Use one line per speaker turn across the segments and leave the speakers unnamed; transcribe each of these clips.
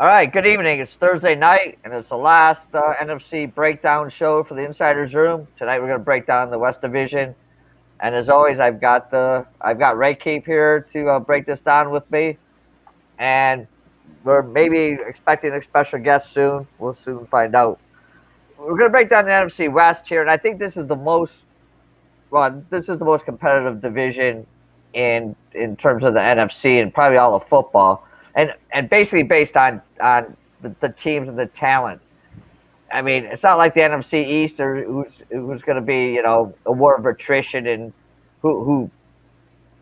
All right, good evening. It's Thursday night, and it's the last NFC breakdown show for the Insiders Room. Tonight, we're going to break down the West Division, and as always, I've got Wrycape here to break this down with me, and we're maybe expecting a special guest soon. We'll soon find out. We're going to break down the NFC West here, and I think this is the most competitive division in terms of the NFC and probably all of football. And basically based on the teams and the talent. I mean, it's not like the NFC East who's going to be, a war of attrition and who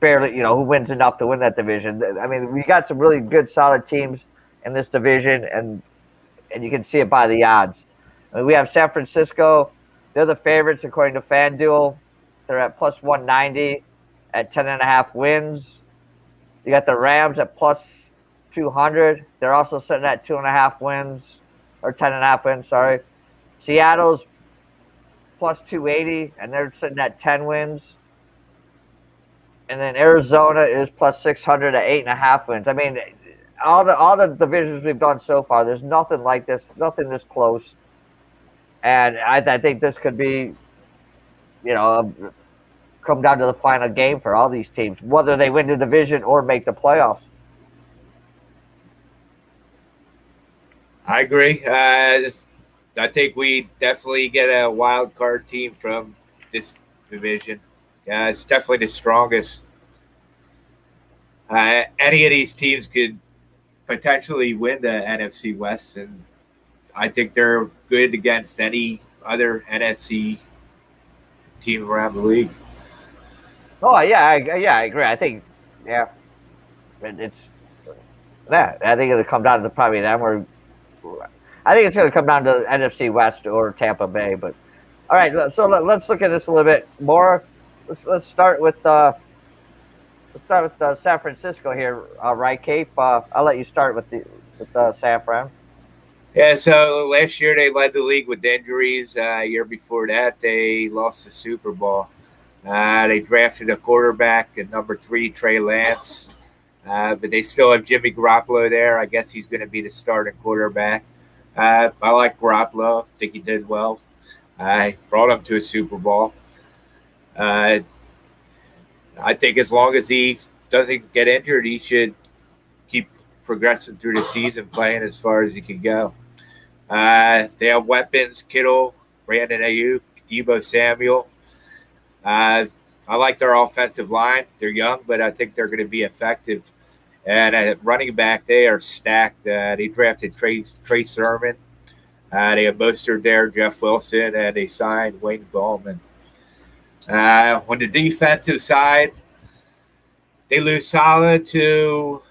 barely, who wins enough to win that division. I mean, we got some really good, solid teams in this division, and you can see it by the odds. I mean, we have San Francisco. They're the favorites according to FanDuel. They're at plus 190 at 10.5 wins. You got the Rams at plus 200. They're also sitting at 2.5 wins, or 10.5 wins, sorry. Seattle's plus 280, and they're sitting at 10 wins. And then Arizona is plus 600 at 8.5 wins. I mean, all the divisions we've done so far, there's nothing like this, nothing this close. And I think this could be, come down to the final game for all these teams, whether they win the division or make the playoffs.
I agree. I think we definitely get a wild card team from this division. It's definitely the strongest. Any of these teams could potentially win the NFC West, and I think they're good against any other NFC team around the league.
Oh yeah, I agree. I think I think it'll come down to probably them or. I think it's going to come down to NFC West or Tampa Bay. But all right, so let's look at this a little bit more. Let's start with San Francisco here, Wrycape. I'll let you start with San Fran.
Yeah, so last year they led the league with injuries. Year before that, they lost the Super Bowl. They drafted a quarterback at number 3, Trey Lance. But they still have Jimmy Garoppolo there. I guess he's going to be the starting quarterback. I like Garoppolo. I think he did well. I brought him to a Super Bowl. I think as long as he doesn't get injured, he should keep progressing through the season, playing as far as he can go. They have weapons: Kittle, Brandon Ayuk, Deebo Samuel. I like their offensive line. They're young, but I think they're going to be effective. And at running back, they are stacked. They drafted Trey Sermon. They have Mostert there, Jeff Wilson, and they signed Wayne Gallman. On the defensive side, they lose solid to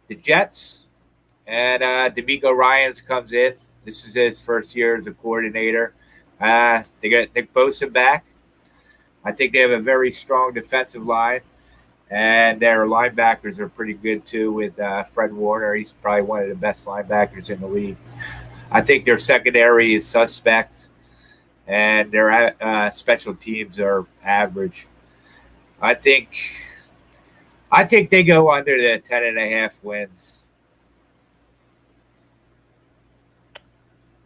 the Jets. And D'Amico Ryans comes in. This is his first year as a coordinator. They got Nick Bosa back. I think they have a very strong defensive line, and their linebackers are pretty good too with Fred Warner. He's probably one of the best linebackers in the league. I think their secondary is suspect, and their special teams are average. I think they go under the 10.5 wins.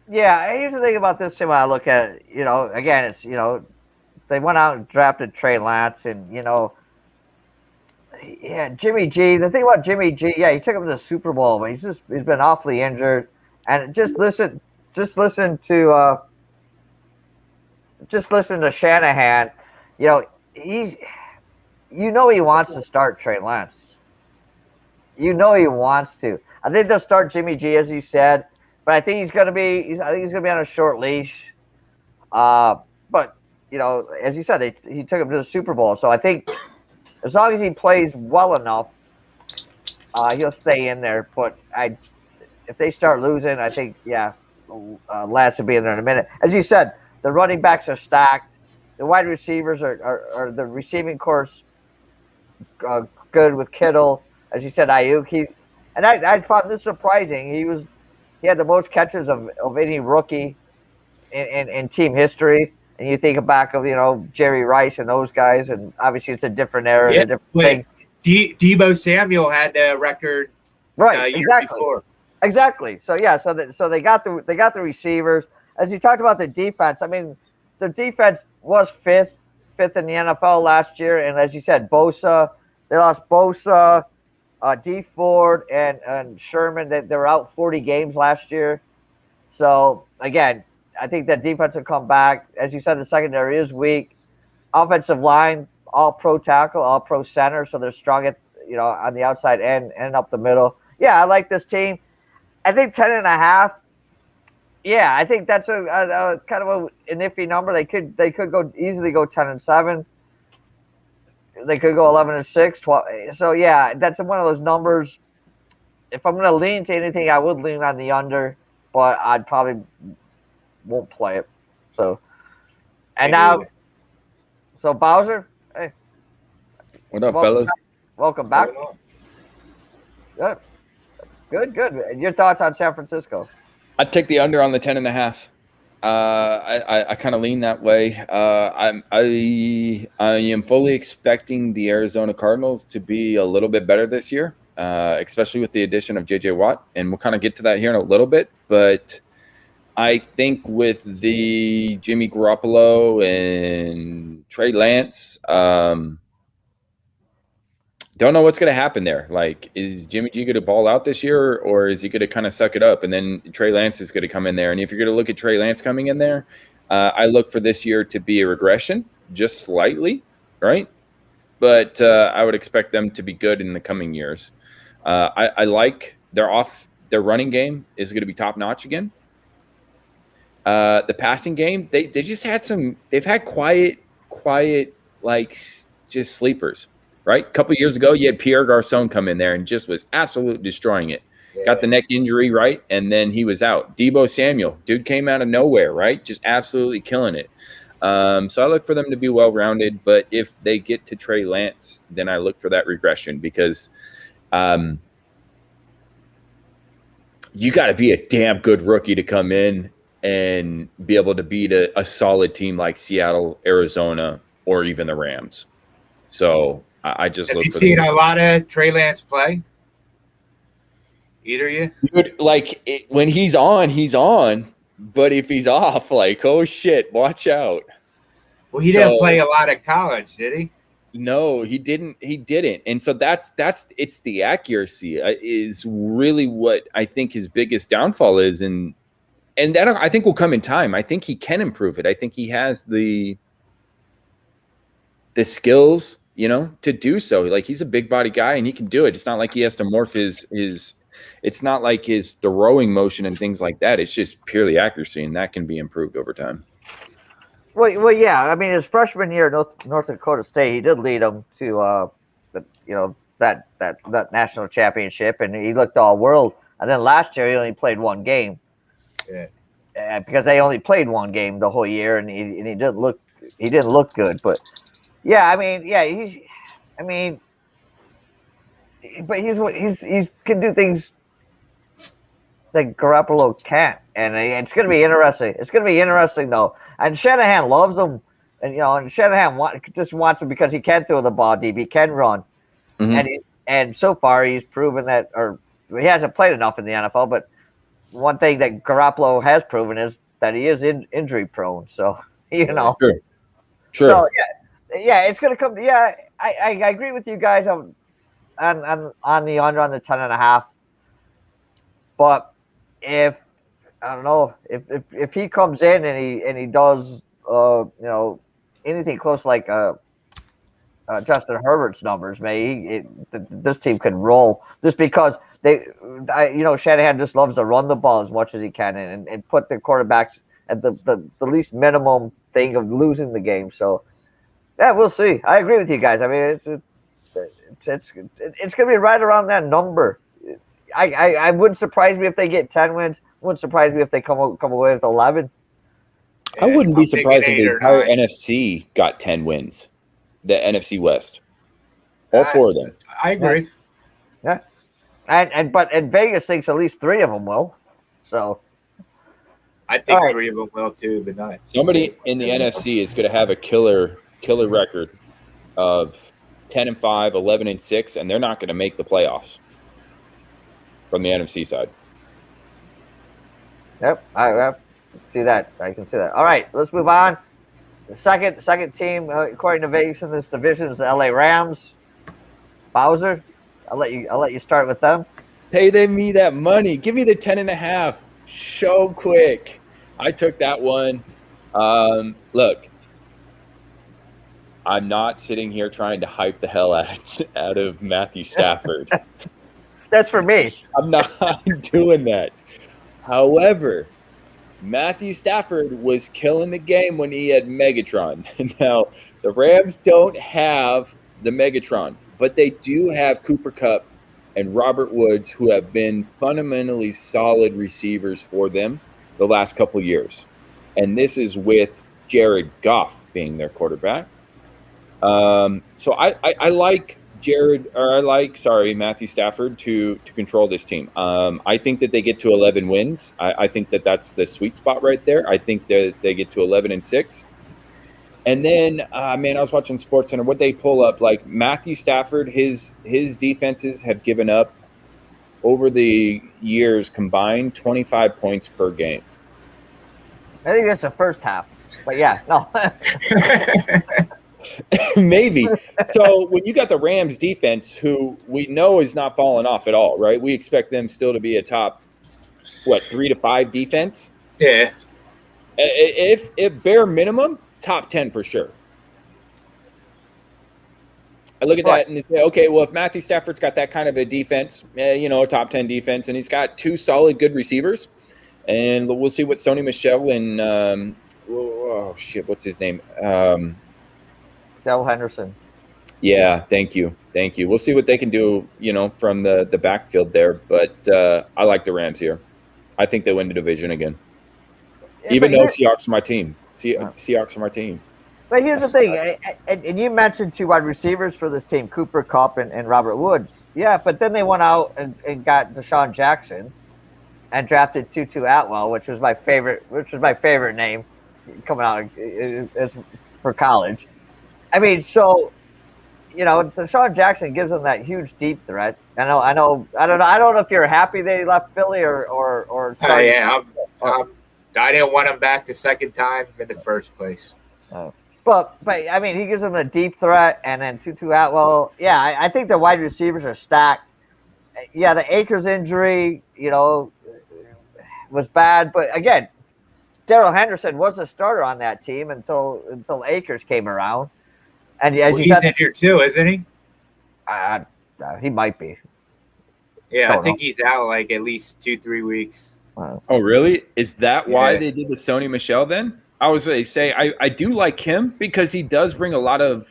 Yeah, here's the thing about this team when I look at it. Again, it's they went out and drafted Trey Lance, and Jimmy G. The thing about Jimmy G, he took him to the Super Bowl, but he's been awfully injured. And just listen to Shanahan. He wants to start Trey Lance. He wants to. I think they'll start Jimmy G, as you said, but I think he's going to be on a short leash. But as you said, he took him to the Super Bowl. So I think as long as he plays well enough, he'll stay in there. But if they start losing, I think, Lance will be in there in a minute. As you said, the running backs are stacked. The wide receivers are the receiving course good with Kittle. As you said, Ayuk. I found this surprising. He had the most catches of any rookie in team history. And you think back of, Jerry Rice and those guys, and obviously it's a different era, a different thing.
Deebo Samuel had a record
Right,
year
exactly.
before.
Exactly. So yeah, so they got the receivers. As you talked about the defense, I mean, the defense was fifth in the NFL last year, and as you said, they lost Bosa, D Ford, and Sherman. They were out 40 games last year. So again, I think that defense will come back. As you said, the secondary is weak. Offensive line, all pro tackle, all pro center, so they're strong at on the outside and up the middle. Yeah, I like this team. I think 10.5. Yeah, I think that's a kind of an iffy number. They could easily go 10-7. They could go 11-6. 12. So yeah, that's one of those numbers. If I'm going to lean to anything, I would lean on the under, but I'd probably won't play it. So, and now, so Bowser, hey,
what up, fellas?
Welcome back. Good. Your thoughts on San Francisco?
I'd take the under on the 10.5. I kind of lean that way. I am fully expecting the Arizona Cardinals to be a little bit better this year, especially with the addition of J.J. Watt, and we'll kind of get to that here in a little bit. But I think with the Jimmy Garoppolo and Trey Lance, don't know what's going to happen there. Like, is Jimmy G going to ball out this year, or is he going to kind of suck it up? And then Trey Lance is going to come in there. And if you're going to look at Trey Lance coming in there, I look for this year to be a regression, just slightly, right? But I would expect them to be good in the coming years. I like their running game is going to be top notch again. The passing game, they just had they've had quiet, like just sleepers. Right? A couple years ago, you had Pierre Garçon come in there and just was absolutely destroying it. Yeah. Got the neck injury, right? And then he was out. Deebo Samuel, dude came out of nowhere, right? Just absolutely killing it. So I look for them to be well-rounded. But if they get to Trey Lance, then I look for that regression because you got to be a damn good rookie to come in and be able to beat a solid team like Seattle, Arizona, or even the Rams. So I just
have you seen a lot of Trey Lance play? Either you?
Dude, like when he's on. But if he's off, like, oh shit, watch out.
Well, he didn't play a lot of college, did he?
No, he didn't. And so that's it's the accuracy is really what I think his biggest downfall is, and that I think will come in time. I think he can improve it. I think he has the skills, to do so. Like, he's a big body guy and he can do it. It's not like he has to morph his it's not like his throwing motion and things like that. It's just purely accuracy, and that can be improved over time.
Well, yeah. I mean, his freshman year at North Dakota State, he did lead them to that national championship, and he looked all world. And then last year he only played one game. Yeah. Because they only played one game the whole year, and he didn't look good. But yeah, I mean, but he can do things that Garoppolo can't, and it's going to be interesting. It's going to be interesting though. And Shanahan loves him, and Shanahan just wants him because he can throw the ball deep, he can run, and so far he's proven that, or he hasn't played enough in the NFL. But one thing that Garoppolo has proven is that he is injury prone. So
Sure.
So yeah, it's going to come. Yeah, I agree with you guys on the under on the 10.5. But if I don't know if he comes in and he does anything close like Justin Herbert's numbers, this team can roll just because Shanahan just loves to run the ball as much as he can and put the quarterbacks at the least minimum thing of losing the game. So yeah, we'll see. I agree with you guys. I mean, it's going to be right around that number. I wouldn't surprise me if they get 10 wins. Wouldn't surprise me if they come away with 11.
I wouldn't be surprised if the entire NFC got 10 wins. The NFC West, all four of them.
I agree.
Yeah, and Vegas thinks at least 3 of them will. So
I think 3 of them will too, but not
somebody in the NFC is going to have a killer record of 10-5, 11-6, and they're not going to make the playoffs. from the NFC side.
Yep, I see that. I can see that. All right, let's move on. The second team, according to Vegas in this division, is the LA Rams. Bowser, I'll let you start with them.
Pay them me that money. Give me the 10.5. So quick. I took that one. Look, I'm not sitting here trying to hype the hell out of Matthew Stafford.
That's for me.
I'm not doing that. However, Matthew Stafford was killing the game when he had Megatron. Now, the Rams don't have the Megatron, but they do have Cooper Kupp and Robert Woods, who have been fundamentally solid receivers for them the last couple of years. And this is with Jared Goff being their quarterback. So I like Matthew Stafford to control this team. I think that they get to 11 wins. I think that that's the sweet spot right there. I think that they get to 11-6. And then, I was watching SportsCenter. What they pull up, like Matthew Stafford, his defenses have given up over the years combined 25 points per game.
I think that's the first half. But yeah, no.
Maybe. So when you got the Rams defense, who we know is not falling off at all, right? We expect them still to be a top, 3 to 5 defense?
Yeah.
If bare minimum, top 10 for sure. I look at that and say, okay, well, if Matthew Stafford's got that kind of a defense, a top 10 defense, and he's got 2 solid good receivers, and we'll see what Sony Michel and what's his name?
Del Henderson.
Yeah, thank you. We'll see what they can do, from the backfield there. But I like the Rams here. I think they win the division again. Even though Seahawks are my team. Seahawks are my team.
But here's the thing, and you mentioned 2 wide receivers for this team, Cooper Kupp and Robert Woods. Yeah, but then they went out and got Deshaun Jackson and drafted Tutu Atwell, which was my favorite name coming out for college. So Deshaun Jackson gives them that huge deep threat. I don't know if you're happy they left Philly or.
Yeah, I didn't want him back the second time in the first place.
But he gives them a deep threat, and then Tutu Atwell. Yeah, I think the wide receivers are stacked. Yeah, the Akers injury, was bad, but again, Darrell Henderson was a starter on that team until Akers came around. And
he's injured too, isn't he?
He might be.
Yeah, I think he's out like at least 2-3 weeks.
Oh, really? Is that why they did the Sony Michel then? I was going to say, I do like him because he does bring a lot of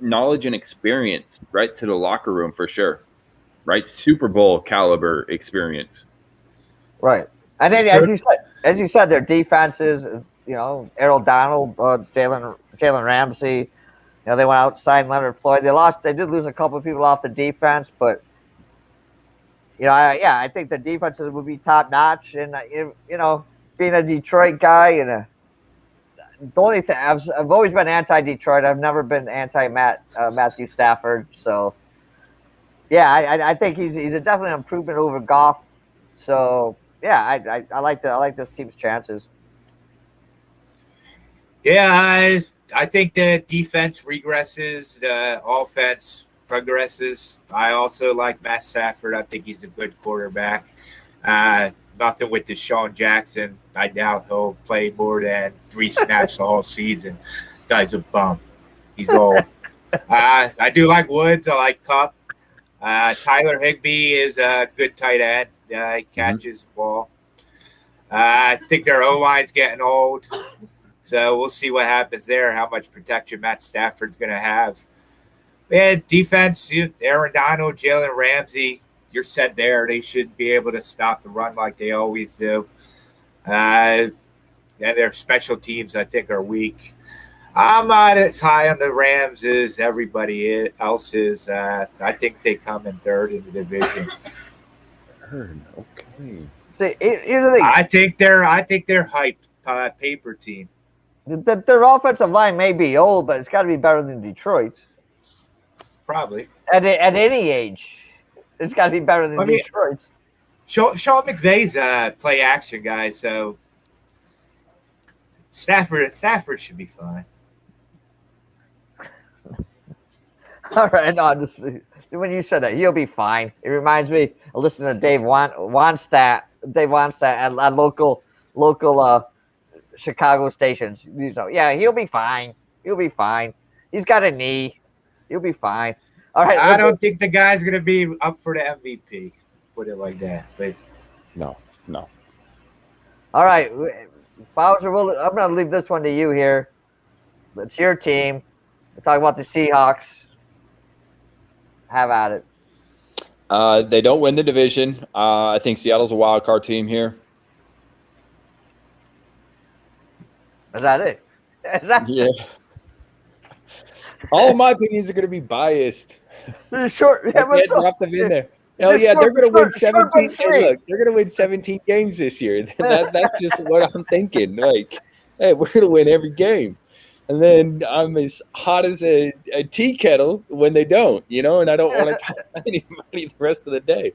knowledge and experience, right, to the locker room for sure, right? Super Bowl caliber experience.
Right. And then, as you said, their defenses, Errol Donald, Jalen Ramsey, they went out, signed Leonard Floyd. They did lose a couple of people off the defense, but I think the defenses would be top notch. And being a Detroit guy, and the only thing I've always been anti-Detroit. I've never been anti-Matthew Stafford. So yeah, I think he's definitely an improvement over Goff. So yeah, I like this team's chances.
Yeah, I think the defense regresses, the offense progresses. I also like Matt Stafford. I think he's a good quarterback. Nothing with Deshaun Jackson. I doubt he'll play more than 3 snaps the whole season. Guy's a bum. He's old. I do like Woods. I like Kupp. Tyler Higbee is a good tight end. He catches the ball. I think their O-line's getting old. So we'll see what happens there, how much protection Matt Stafford's going to have. And defense, Aaron Donald, Jalen Ramsey, you're set there. They should be able to stop the run like they always do. And their special teams, I think, are weak. I'm not as high on the Rams as everybody else is. I think they come in third in the division.
Okay.
See, here's the thing.
I think they're hyped paper team.
Their offensive line may be old, but it's got to be better than Detroit's.
Probably.
At any age. It's got to be better than Detroit's.
Sean McVay's play action guy, so Stafford should be fine.
All right, no, just when you said that, he'll be fine. It reminds me of listening to Dave Wannstedt at local Chicago stations. So, yeah, he'll be fine. He'll be fine. He's got a knee. He'll be fine. All right.
I don't think the guy's going to be up for the MVP. Put it like that. But
no.
All right, Bowser. I'm going to leave this one to you here. It's your team. We're talking about the Seahawks. Have at it.
They don't win the division. I think Seattle's a wild card team here.
Is that it?
Yeah. All of my opinions are going to be biased.
Short.
I can't drop them in there. Hell yeah, they're going to win 17. Look, they're going to win 17 games this year. That's just what I'm thinking. Like, hey, we're going to win every game. And then I'm as hot as a tea kettle when they don't, and I don't want to talk to anybody the rest of the day.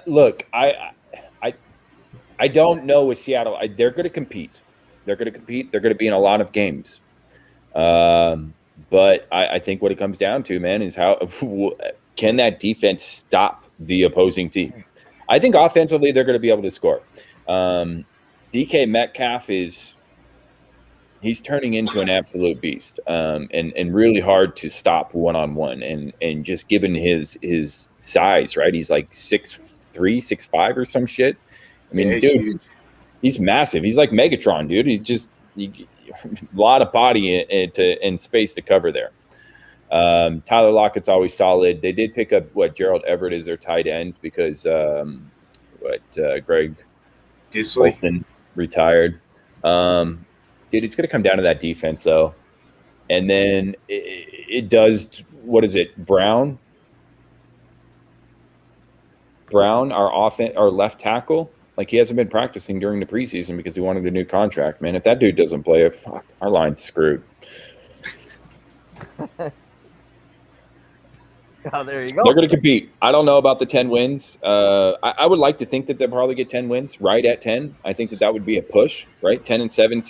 Look, I don't know with Seattle. They're going to compete. They're going to compete. They're going to be in a lot of games. But I think what it comes down to, man, is how can that defense stop the opposing team? I think offensively they're going to be able to score. DK Metcalf he's turning into an absolute beast, and really hard to stop one-on-one, and just given his size, right? He's like 6'3", 6'5", or some shit. I mean, dude, he's massive. He's like Megatron, dude. A lot of body and space to cover there. Tyler Lockett's always solid. They did pick up Gerald Everett as their tight end because Greg Olsen retired. Dude, it's going to come down to that defense, though. And then it does, what is it, Brown, our left tackle, like he hasn't been practicing during the preseason because he wanted a new contract, man. If that dude doesn't play, fuck, our line's screwed.
Oh, there you go.
They're going to compete. I don't know about the 10 wins. I would like to think that they'll probably get 10 wins, right at 10. I think that would be a push, right? 10-7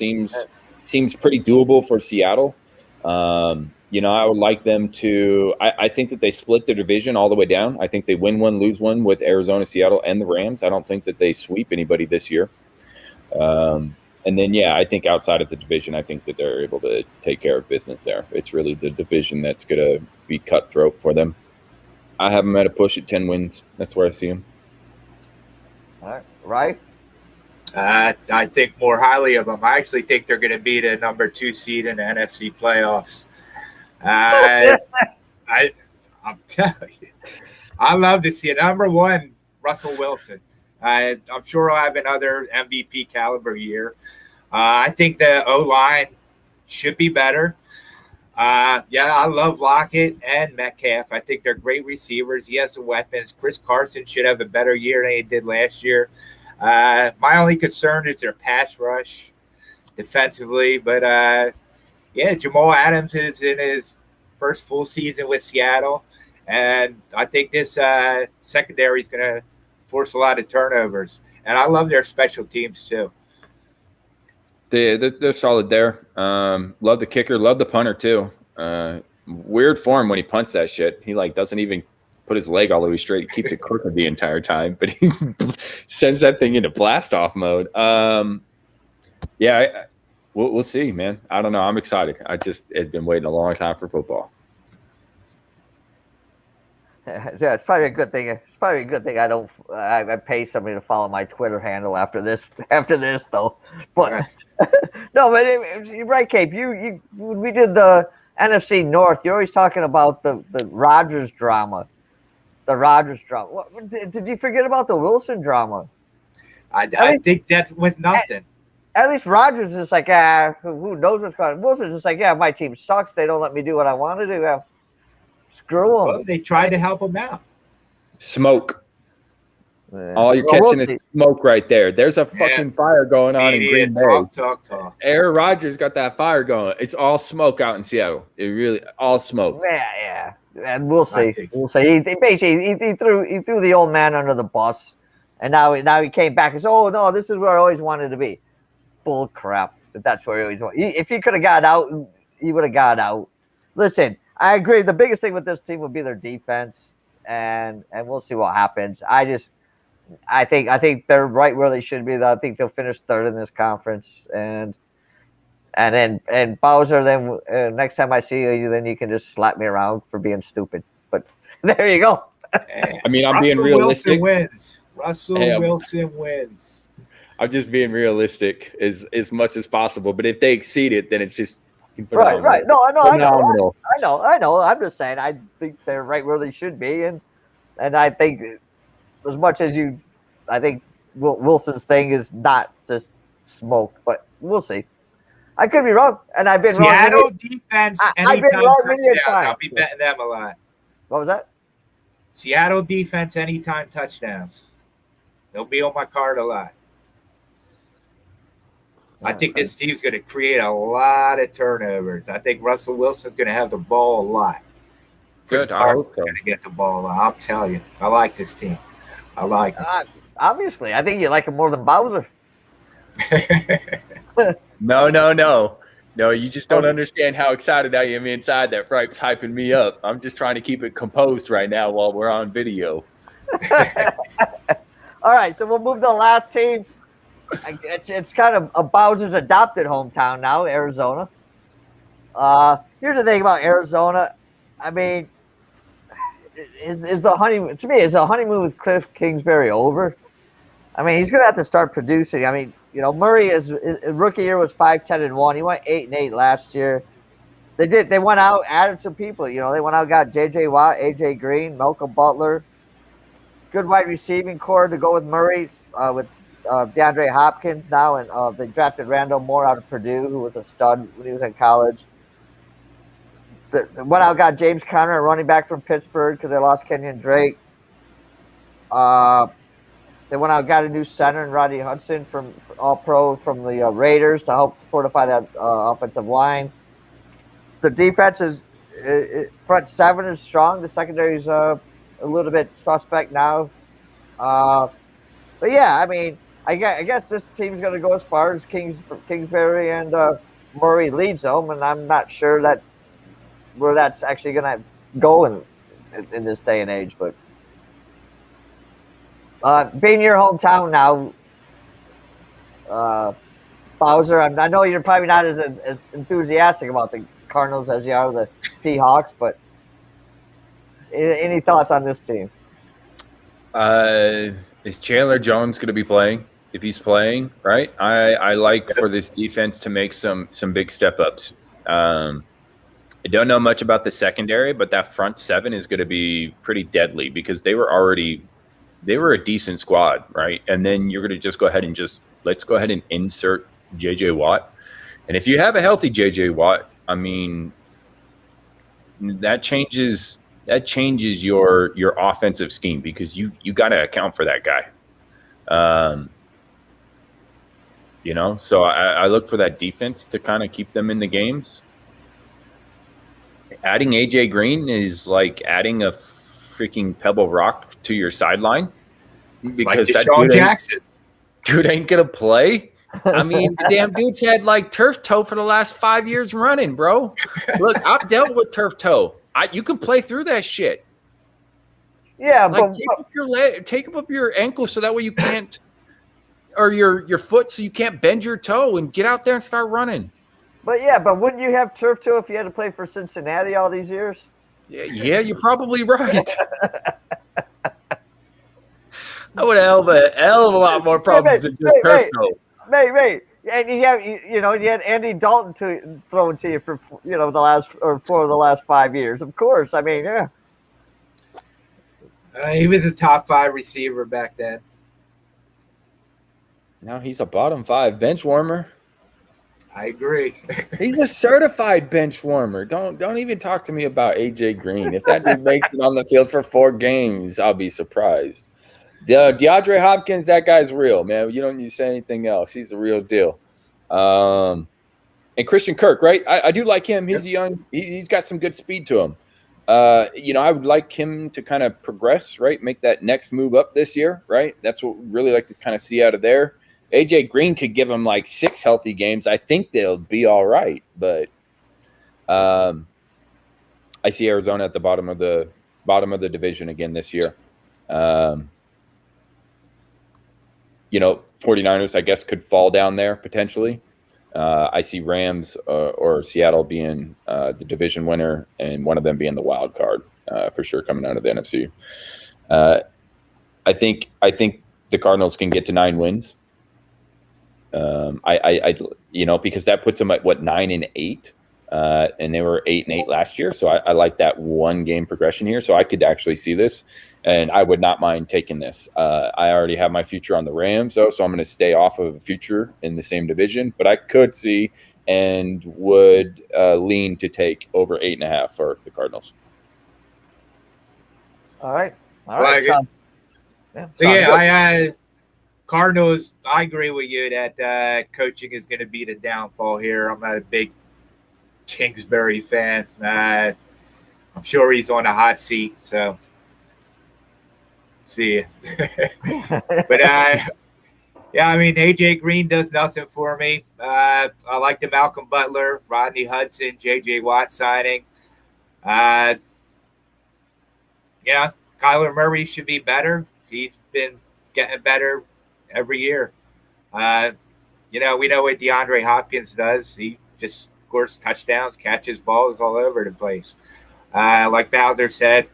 seems pretty doable for Seattle. I would like them to – I think that they split the division all the way down. I think they win one, lose one with Arizona, Seattle, and the Rams. I don't think that they sweep anybody this year. And then, I think outside of the division, I think that they're able to take care of business there. It's really the division that's going to be cutthroat for them. I have them at a push at 10 wins. That's where I see them.
All right. Right?
I think more highly of them. I actually think they're going to be the number 2 seed in the NFC playoffs. I'm telling you, I love to see it. Number 1, Russell Wilson. I'm sure he'll have another MVP caliber year. I think the O-line should be better. I love Lockett and Metcalf. I think they're great receivers. He has the weapons. Chris Carson should have a better year than he did last year. My only concern is their pass rush defensively. But, Jamal Adams is in his first full season with Seattle. And I think this secondary is going to force a lot of turnovers. And I love their special teams, too.
They're solid there. Love the kicker. Love the punter, too. Weird form when he punts that shit. He, doesn't even put his leg all the way straight. He keeps it crooked the entire time. But he sends that thing into blast-off mode. We'll see, man. I don't know. I'm excited. I've been waiting a long time for football.
Yeah, it's probably a good thing. It's probably a good thing I pay somebody to follow my Twitter handle after this though. But no, but Wrycape, you when we did the NFC North, you're always talking about the Rodgers drama. The Rodgers drama. What, did you forget about the Wilson drama?
I think that's with nothing.
At least Rodgers is like, who knows what's going on. Wilson's just like, my team sucks. They don't let me do what I want to do. Screw them.
Well, they tried to help him out.
Smoke. All you're catching is smoke right there. There's a fucking fire going on in Green Bay.
Talk.
Aaron Rodgers got that fire going. It's all smoke out in Seattle. It really all smoke.
Yeah. And we'll see. We'll see. He threw the old man under the bus, and now he came back and said, "Oh no, this is where I always wanted to be." Bull crap. But that's where he always wanted. If he could have got out, he would have got out. Listen, I agree. The biggest thing with this team would be their defense, and we'll see what happens. I think they're right where they should be. I think they'll finish third in this conference, and Bowser. Then next time I see you, then you can just slap me around for being stupid. But there you go.
I mean, I'm being realistic.
Russell Wilson wins.
I'm just being realistic as much as possible. But if they exceed it, then it's just
right. No, I know. I'm just saying. I think they're right where they should be, and I think. As much as I think Wilson's thing is not just smoke, but we'll see. I could be wrong, and I've been wrong.
Seattle defense, anytime touchdowns. I'll be betting them a lot.
What was that?
Seattle defense, anytime touchdowns. They'll be on my card a lot. I think this team's going to create a lot of turnovers. I think Russell Wilson's going to have the ball a lot. Chris Carson's going to get the ball a lot. I'll tell you. I like this team. I like it.
Obviously, I think you like him more than Bowser.
No, you just don't understand how excited I am inside that Ripe's hyping me up. I'm just trying to keep it composed right now while we're on video.
All right, so we'll move to the last team. It's kind of a Bowser's adopted hometown now, Arizona. Here's the thing about Arizona. I mean, is the honeymoon with Cliff Kingsbury over? I mean, he's going to have to start producing. I mean, Murray his rookie year was 5-10-1. He went 8-8 last year. They went out, added some people. They went out, got J.J. Watt, A.J. Green, Malcolm Butler. Good wide receiving core to go with Murray, with DeAndre Hopkins now, and they drafted Randall Moore out of Purdue, who was a stud when he was in college. They went out, got James Conner, a running back from Pittsburgh, because they lost Kenyon Drake. They went out, got a new center in Rodney Hudson from All-Pro from the Raiders to help fortify that offensive line. The defense is front seven is strong. The secondary is a little bit suspect now. But yeah, I mean, I guess this team's going to go as far as Kingsbury and Murray leads them, and I'm not sure where that's actually going to go in this day and age. But being your hometown now, Bowser, I know you're probably not as enthusiastic about the Cardinals as you are the Seahawks, but any thoughts on this team?
Is Chandler Jones going to be playing? If he's playing, right? I like for this defense to make some big step ups. I don't know much about the secondary, but that front seven is going to be pretty deadly because they were a decent squad, right? And then you're going to just go ahead and let's go ahead and insert J.J. Watt. And if you have a healthy J.J. Watt, I mean, that changes your offensive scheme because you got to account for that guy. So I look for that defense to kind of keep them in the games. Adding AJ Green is like adding a freaking pebble rock to your sideline because
like Deshaun Jackson.
Dude ain't gonna play. I mean, the damn dude's had like turf toe for the last 5 years running, bro. Look, I've dealt with turf toe. You can play through that shit.
Yeah,
like,
but
take up your ankle so that way you can't, or your foot so you can't bend your toe and get out there and start running.
But wouldn't you have turf toe if you had to play for Cincinnati all these years?
Yeah, you're probably right. I would have a hell of a lot more problems than just turf toe.
Mate. And you had Andy Dalton throwing to you for the last 5 years. Of course, I mean, yeah.
He was a top 5 receiver back then.
Now he's a bottom 5 bench warmer.
I agree.
He's a certified bench warmer. Don't even talk to me about AJ Green. If that dude makes it on the field for 4 games, I'll be surprised. DeAndre Hopkins, that guy's real, man. You don't need to say anything else. He's the real deal. And Christian Kirk, right? I do like him. He's young. He's got some good speed to him. I would like him to kind of progress, right? Make that next move up this year, right? That's what we really like to kind of see out of there. AJ Green could give him like 6 healthy games. I think they'll be all right, but I see Arizona at the bottom of the division again this year. 49ers, I guess, could fall down there potentially. I see Rams or Seattle being the division winner, and one of them being the wild card for sure coming out of the NFC. I think the Cardinals can get to 9 wins. Because that puts them at 9-8, and they were 8-8 last year. So I like that 1 game progression here. So I could actually see this, and I would not mind taking this. I already have my future on the Rams, so I'm going to stay off of a future in the same division. But I could see and would lean to take over 8.5 for the Cardinals.
All right.
Cardinals, I agree with you that coaching is going to be the downfall here. I'm not a big Kingsbury fan. I'm sure he's on a hot seat, so see you. But AJ Green does nothing for me. I like the Malcolm Butler, Rodney Hudson, J.J. Watt signing. Kyler Murray should be better. He's been getting better every year. We know what DeAndre Hopkins does. He just scores touchdowns, catches balls all over the place. Like Bowser said,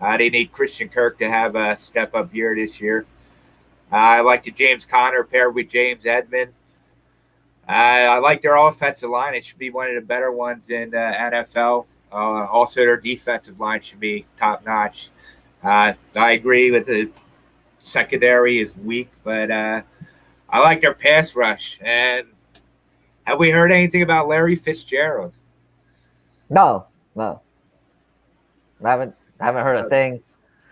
they need Christian Kirk to have a step-up year this year. I like the James Conner paired with James Edmond. I like their offensive line. It should be one of the better ones in the NFL. Also, their defensive line should be top-notch. I agree with the secondary is weak, but I like their pass rush. And have we heard anything about Larry Fitzgerald?
No. I haven't heard a thing.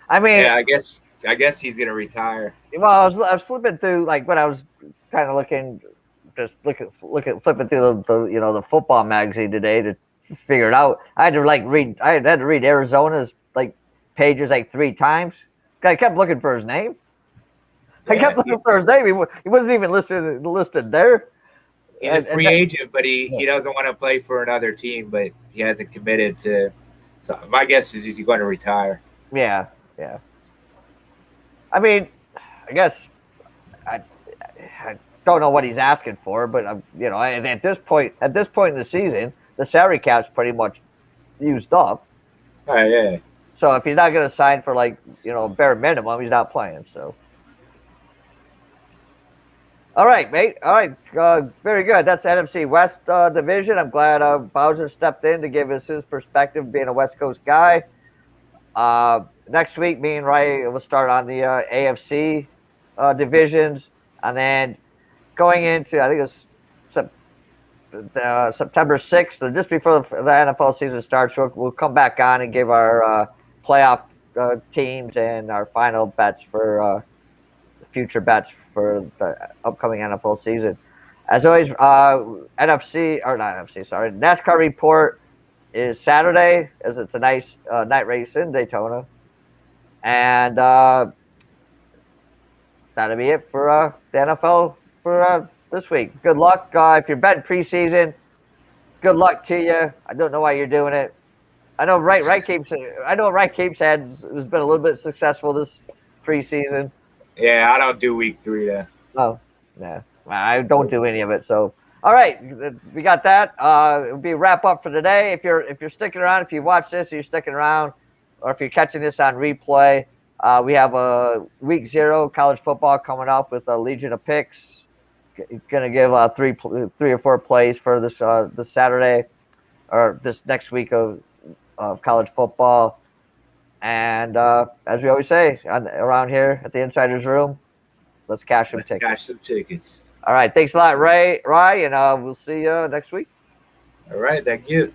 I mean,
I guess he's gonna retire.
Well, I was flipping through, like, when I was kind of flipping through the football magazine today to figure it out. I had to read Arizona's pages 3 times. I kept looking for his name. I kept looking for his name. He wasn't even listed there.
He's a free agent, but he doesn't want to play for another team, but he hasn't committed to. So my guess is he's going to retire.
Yeah. I mean, I guess I don't know what he's asking for, but at this point in the season, the salary cap's pretty much used up.
Oh, yeah.
So if he's not going to sign for bare minimum, he's not playing. So. All right, mate. All right. Very good. That's the NFC West Division. I'm glad Bowser stepped in to give us his perspective, being a West Coast guy. Next week, me and Ray will start on the AFC divisions. And then going into, I think it's September 6th, or just before the NFL season starts, we'll come back on and give our playoff teams and our final bets for future bets for the upcoming NFL season. As always, NASCAR report is Saturday, as it's a nice night race in Daytona. And that'll be it for the NFL for this week. Good luck. If you're betting preseason, good luck to you. I don't know why you're doing it. I know Wrycape's has been a little bit successful this preseason.
Yeah, I don't do week 3 there.
Oh, yeah. I don't do any of it. So, all right, we got that. It'll be a wrap up for today. If you're sticking around, if you watch this, you're sticking around, or if you're catching this on replay, we have a week 0 college football coming up with a Legion of Picks. Going to give 3 or 4 plays for this Saturday or this next week of college football. And as we always say around here at the Insider's Room, let's cash some tickets. All right. Thanks a lot, Ray, and we'll see you next week.
All right. Thank you.